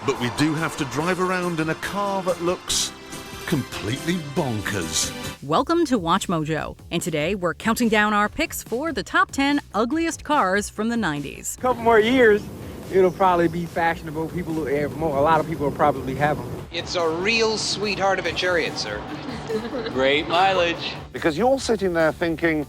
But we do have to drive around in a car that looks completely bonkers. Welcome to Watch Mojo, and today we're counting down our picks for the top 10 ugliest cars from the 90s. A couple more years, it'll probably be fashionable. A lot of people will probably have them. It's a real sweetheart of a chariot, sir. Great mileage. Because you're sitting there thinking,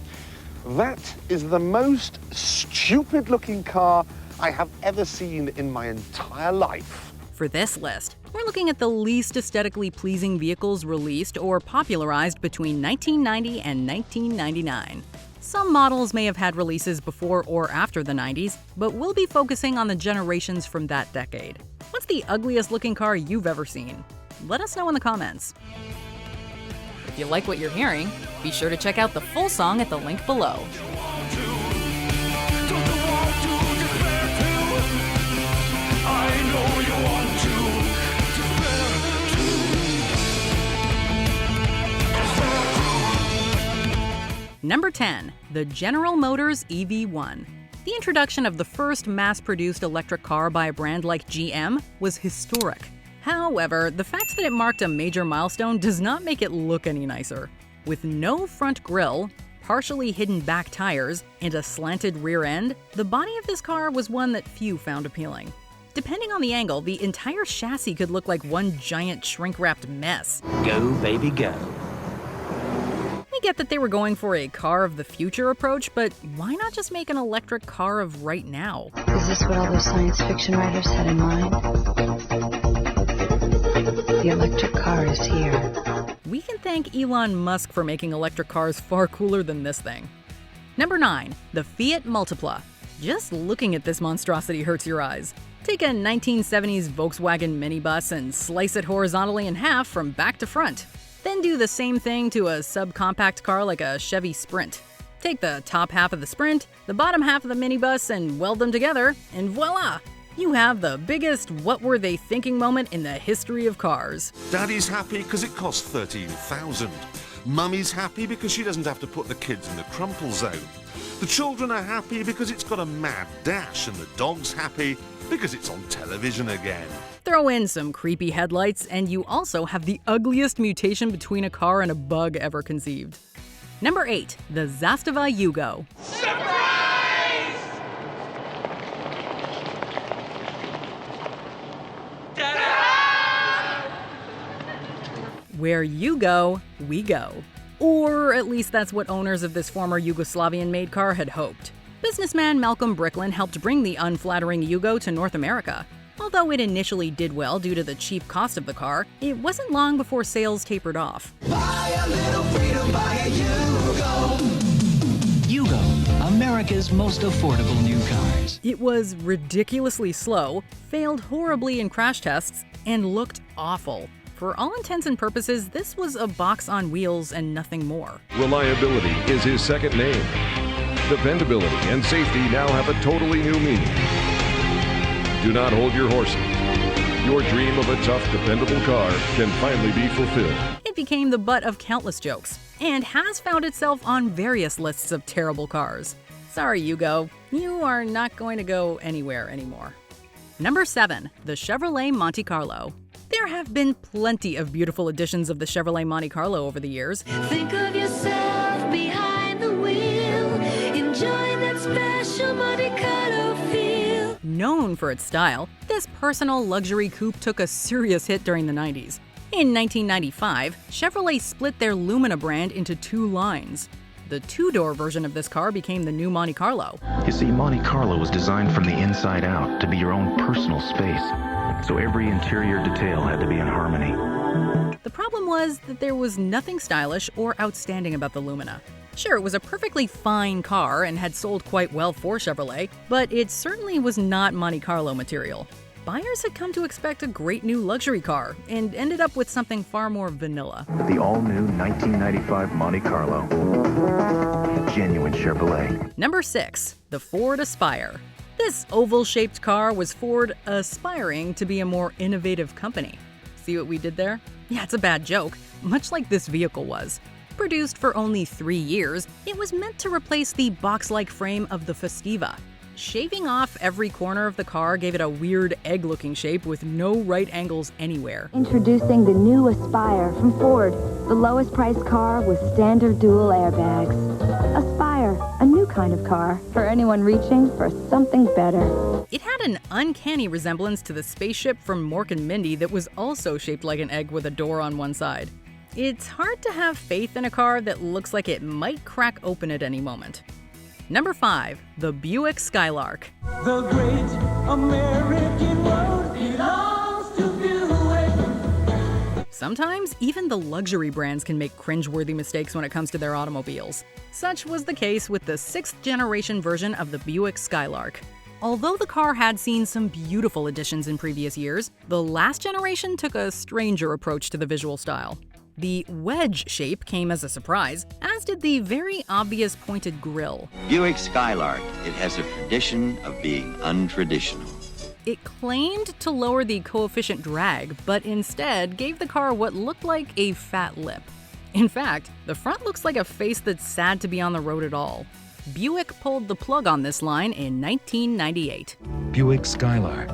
that is the most stupid-looking car I have ever seen in my entire life. For this list, we're looking at the least aesthetically pleasing vehicles released or popularized between 1990 and 1999. Some models may have had releases before or after the 90s, but we'll be focusing on the generations from that decade. What's the ugliest looking car you've ever seen? Let us know in the comments. If you like what you're hearing, be sure to check out the full song at the link below. Number 10. The General Motors EV1. The introduction of the first mass-produced electric car by a brand like GM was historic. However, the fact that it marked a major milestone does not make it look any nicer. With no front grille, partially hidden back tires, and a slanted rear end, the body of this car was one that few found appealing. Depending on the angle, the entire chassis could look like one giant shrink-wrapped mess. Go, baby, go. We get that they were going for a car of the future approach, but why not just make an electric car of right now? Is this what all those science fiction writers had in mind? The electric car is here. We can thank Elon Musk for making electric cars far cooler than this thing. Number 9. The Fiat Multipla. Just looking at this monstrosity hurts your eyes. Take a 1970s Volkswagen minibus and slice it horizontally in half from back to front. Then do the same thing to a subcompact car like a Chevy Sprint. Take the top half of the Sprint, the bottom half of the minibus, and weld them together, and voila! You have the biggest what were they thinking moment in the history of cars. Daddy's happy because it costs $13,000. Mummy's happy because she doesn't have to put the kids in the crumple zone. The children are happy because it's got a mad dash, and the dog's happy because it's on television again. Throw in some creepy headlights, and you also have the ugliest mutation between a car and a bug ever conceived. Number 8. The Zastava Yugo. Surprise! Ta-da! Where you go, we go. Or at least that's what owners of this former Yugoslavian-made car had hoped. Businessman Malcolm Bricklin helped bring the unflattering Yugo to North America. Although it initially did well due to the cheap cost of the car, it wasn't long before sales tapered off. Buy a little freedom, buy a Yugo. Yugo, America's most affordable new cars. It was ridiculously slow, failed horribly in crash tests, and looked awful. For all intents and purposes, this was a box on wheels and nothing more. Reliability is his second name. Dependability and safety now have a totally new meaning. Do not hold your horses. Your dream of a tough, dependable car can finally be fulfilled. It became the butt of countless jokes, and has found itself on various lists of terrible cars. Sorry, Yugo, you are not going to go anywhere anymore. Number 7. The Chevrolet Monte Carlo. There have been plenty of beautiful editions of the Chevrolet Monte Carlo over the years. Think of yourself behind the wheel, enjoying that special Monte Carlo feel. Known for its style, this personal luxury coupe took a serious hit during the 90s. In 1995, Chevrolet split their Lumina brand into two lines. The two-door version of this car became the new Monte Carlo. You see, Monte Carlo was designed from the inside out to be your own personal space. So every interior detail had to be in harmony. The problem was that there was nothing stylish or outstanding about the Lumina. Sure, it was a perfectly fine car and had sold quite well for Chevrolet, but it certainly was not Monte Carlo material. Buyers had come to expect a great new luxury car and ended up with something far more vanilla. The all-new 1995 Monte Carlo. Genuine Chevrolet. Number 6. The Ford Aspire. This oval-shaped car was Ford aspiring to be a more innovative company. See what we did there? Yeah, it's a bad joke, much like this vehicle was. Produced for only 3 years, it was meant to replace the box-like frame of the Festiva. Shaving off every corner of the car gave it a weird egg-looking shape with no right angles anywhere. Introducing the new Aspire from Ford, the lowest priced car with standard dual airbags. Aspire, a new kind of car for anyone reaching for something better. It had an uncanny resemblance to the spaceship from Mork and Mindy that was also shaped like an egg with a door on one side. It's hard to have faith in a car that looks like it might crack open at any moment. Number 5, the Buick Skylark. The great American road belongs to Buick. Sometimes, even the luxury brands can make cringeworthy mistakes when it comes to their automobiles. Such was the case with the 6th generation version of the Buick Skylark. Although the car had seen some beautiful additions in previous years, the last generation took a stranger approach to the visual style. The wedge shape came as a surprise, as did the very obvious pointed grille. Buick Skylark, it has a tradition of being untraditional. It claimed to lower the coefficient drag, but instead gave the car what looked like a fat lip. In fact, the front looks like a face that's sad to be on the road at all. Buick pulled the plug on this line in 1998. Buick Skylark,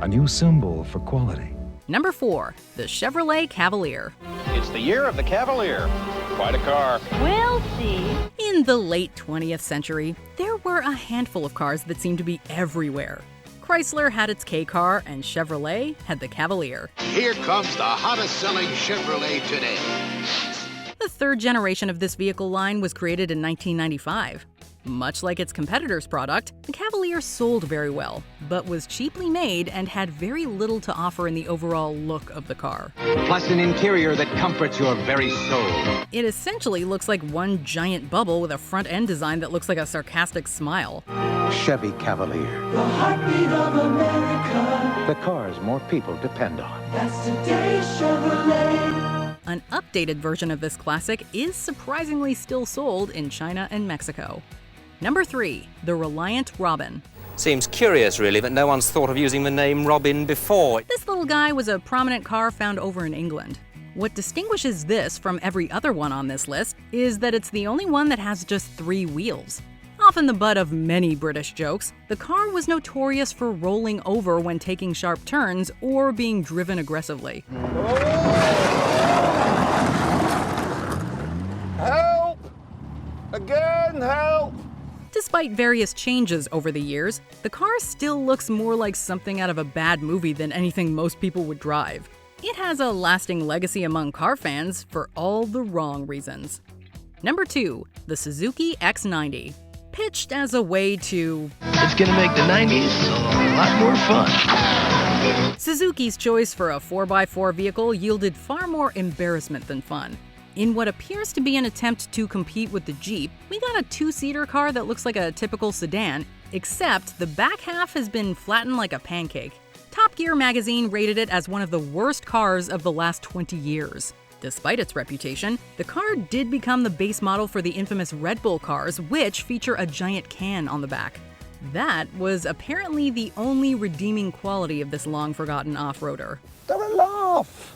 a new symbol for quality. Number 4, the Chevrolet Cavalier. It's the year of the Cavalier. Quite a car. We'll see. In the late 20th century, there were a handful of cars that seemed to be everywhere. Chrysler had its K car, and Chevrolet had the Cavalier. Here comes the hottest selling Chevrolet today. The 3rd generation of this vehicle line was created in 1995. Much like its competitor's product, the Cavalier sold very well, but was cheaply made and had very little to offer in the overall look of the car. Plus an interior that comforts your very soul. It essentially looks like one giant bubble with a front end design that looks like a sarcastic smile. Chevy Cavalier. The heartbeat of America. The cars more people depend on. That's today's Chevrolet. An updated version of this classic is surprisingly still sold in China and Mexico. Number 3, the Reliant Robin. Seems curious, really, that no one's thought of using the name Robin before. This little guy was a prominent car found over in England. What distinguishes this from every other one on this list is that it's the only one that has just 3 wheels. Often the butt of many British jokes, the car was notorious for rolling over when taking sharp turns or being driven aggressively. Help! Again, help! Despite various changes over the years, the car still looks more like something out of a bad movie than anything most people would drive. It has a lasting legacy among car fans for all the wrong reasons. Number 2, the Suzuki X-90. Pitched as a way to... It's gonna make the 90s a lot more fun. Suzuki's choice for a 4x4 vehicle yielded far more embarrassment than fun. In what appears to be an attempt to compete with the Jeep, we got a 2-seater car that looks like a typical sedan, except the back half has been flattened like a pancake. Top Gear magazine rated it as one of the worst cars of the last 20 years. Despite its reputation, the car did become the base model for the infamous Red Bull cars, which feature a giant can on the back. That was apparently the only redeeming quality of this long-forgotten off-roader. They're a laugh.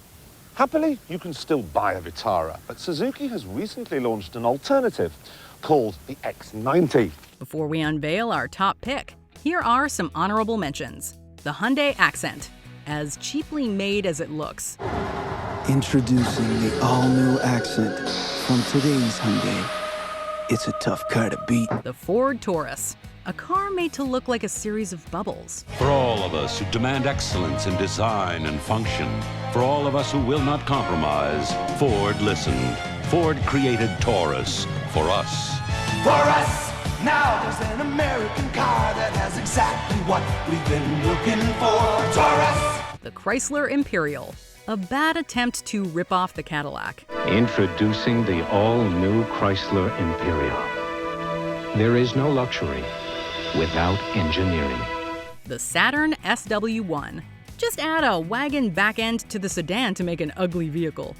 Happily, you can still buy a Vitara, but Suzuki has recently launched an alternative called the X-90. Before we unveil our top pick, here are some honorable mentions. The Hyundai Accent, as cheaply made as it looks. Introducing the all-new Accent from today's Hyundai. It's a tough car to beat. The Ford Taurus, a car made to look like a series of bubbles. For all of us who demand excellence in design and function, for all of us who will not compromise, Ford listened. Ford created Taurus for us. For us, now there's an American car that has exactly what we've been looking for. Taurus! The Chrysler Imperial, a bad attempt to rip off the Cadillac. Introducing the all-new Chrysler Imperial. There is no luxury without engineering. The Saturn SW1. Just add a wagon back end to the sedan to make an ugly vehicle.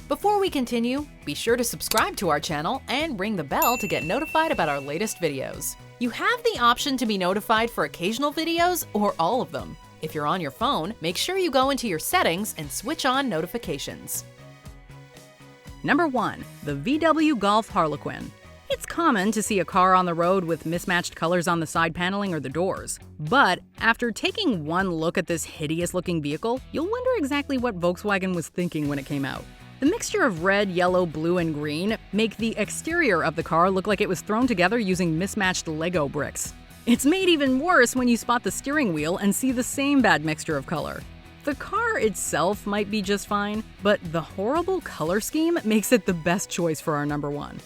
Before we continue, be sure to subscribe to our channel and ring the bell to get notified about our latest videos. You have the option to be notified for occasional videos or all of them. If you're on your phone, make sure you go into your settings and switch on notifications. Number 1. The VW Golf Harlequin. It's common to see a car on the road with mismatched colors on the side paneling or the doors. But after taking one look at this hideous-looking vehicle, you'll wonder exactly what Volkswagen was thinking when it came out. The mixture of red, yellow, blue, and green make the exterior of the car look like it was thrown together using mismatched Lego bricks. It's made even worse when you spot the steering wheel and see the same bad mixture of color. The car itself might be just fine, but the horrible color scheme makes it the best choice for our number 1.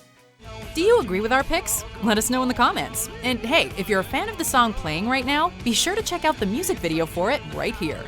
Do you agree with our picks? Let us know in the comments. And hey, if you're a fan of the song playing right now, be sure to check out the music video for it right here.